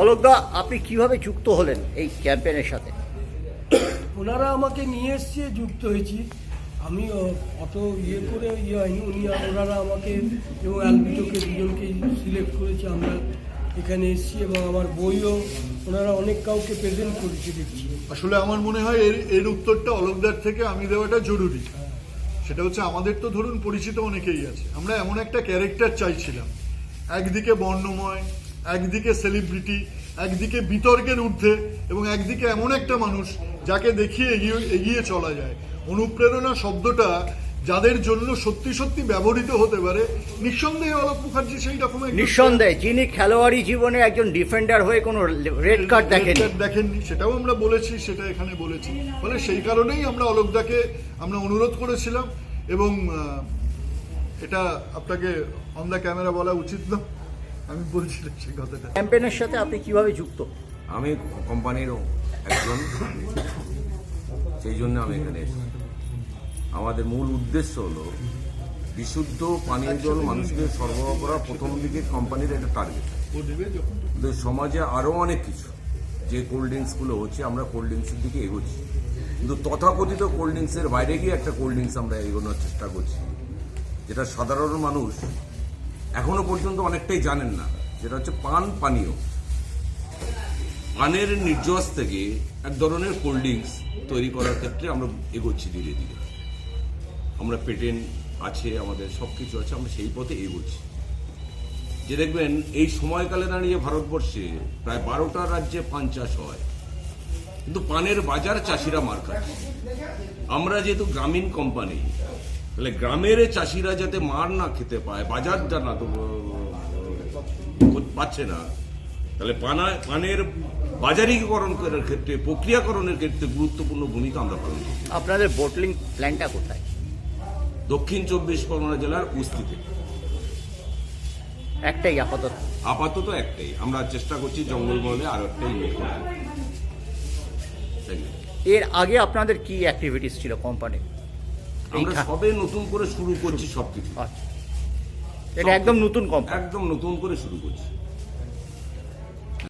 অলোকদা, আপনি কিভাবে যুক্ত হলেন এই ক্যাম্পেইনের সাথে? ওনারা আমাকে নিয়ে এসছে, যুক্ত হয়েছি। আমি অত করে হয়নি, ওনারা আমাকে এবং অ্যালবিটোকে দুজনকে সিলেক্ট করেছে। আমরা এখানে এসেছি এবং আমার বইও ওনারা অনেক কাউকে প্রেজেন্ট করেছে দেখছি। আসলে আমার মনে হয় এর উত্তরটা অলোকদার থেকে আমি দেওয়াটা জরুরি। সেটা হচ্ছে, আমাদের তো ধরুন পরিচিত অনেকেই আছে, আমরা এমন একটা ক্যারেক্টার চাইছিলাম, একদিকে বর্ণময়, একদিকে সেলিব্রিটি, একদিকে বিতর্কের ঊর্ধ্বে, এবং একদিকে এমন একটা মানুষ যাকে দেখিয়ে এগিয়ে চলা যায়। অনুপ্রেরণা শব্দটা যাদের জন্য সত্যি সত্যি ব্যবহৃত হতে পারে, নিঃসন্দেহে অলোক মুখার্জি সেই রকমের। নিঃসন্দেহে যিনি খেলোয়াড়ি জীবনে একজন ডিফেন্ডার হয়ে কোনো রেড কার্ড দেখেননি, সেটাও আমরা বলেছি, সেটা এখানে বলেছি। ফলে সেই কারণেই আমরা অলোকদাকে আমরা অনুরোধ করেছিলাম, এবং এটা আপনাকে অন দ্য ক্যামেরা বলা উচিত না, আমি বলছিলাম সেই কথাটা। ক্যাম্পেইনের সাথে আপনি কিভাবে যুক্ত? আমি কোম্পানির একজন, সেই জন্য আমি এখানে এসেছি। আমাদের মূল উদ্দেশ্য হলো বিশুদ্ধ পানীয় জল মানুষকে সরবরাহ করা। প্রথম দিকে কোম্পানির একটা টার্গেট। কিন্তু সমাজে আরও অনেক কিছু, যে কোল্ড ড্রিঙ্কসগুলো হচ্ছে, আমরা কোল্ড ড্রিঙ্কসের দিকে এগোচ্ছি, কিন্তু তথাকথিত কোল্ড ড্রিঙ্কসের বাইরে গিয়ে একটা কোল্ড ড্রিঙ্কস আমরা এগোনোর চেষ্টা করছি, যেটা সাধারণ মানুষ এখনো পর্যন্ত অনেকটাই জানেন না, যেটা হচ্ছে পানীয়। পানের নির্যাস থেকে এক ধরনের কোল্ড ড্রিঙ্কস তৈরি করার ক্ষেত্রে আমরা এগোচ্ছি ধীরে ধীরে। আমরা পেটেন্ট আছে, আমাদের সব কিছু আছে, আমরা সেই পথে এগোচ্ছি। যে দেখবেন এই সময়কালে দাঁড়িয়ে ভারতবর্ষে প্রায় 12টা রাজ্যে পান চাষ হয়, কিন্তু পানের বাজার চাষিরা মার খাচ্ছে। আমরা যেহেতু গ্রামীণ কোম্পানি, তাহলে গ্রামের চাষিরা যাতে মার না খেতে পায়, বাজারটা না তো পাচ্ছে না, তাহলে পানের বাজারীকরণ করার ক্ষেত্রে, প্রক্রিয়াকরণের ক্ষেত্রে গুরুত্বপূর্ণ ভূমিকা আমরা পালন করি। আপনাদের বোটলিং প্ল্যানটা কোথায়? দক্ষিণ 24 পরগনা জেলার উস্তিতে। একটাই আপাতত একটাই। আমরা চেষ্টা করছি জঙ্গলমহলে আরো একটাই ইউনিট করতে। এর আগে আপনাদের কি অ্যাক্টিভিটিস ছিল কোম্পানি? আমরা সবে নতুন করে শুরু করছি সবকিছু। আচ্ছা, এটা একদম নতুন কোম্পানি, একদম নতুন করে শুরু করছি।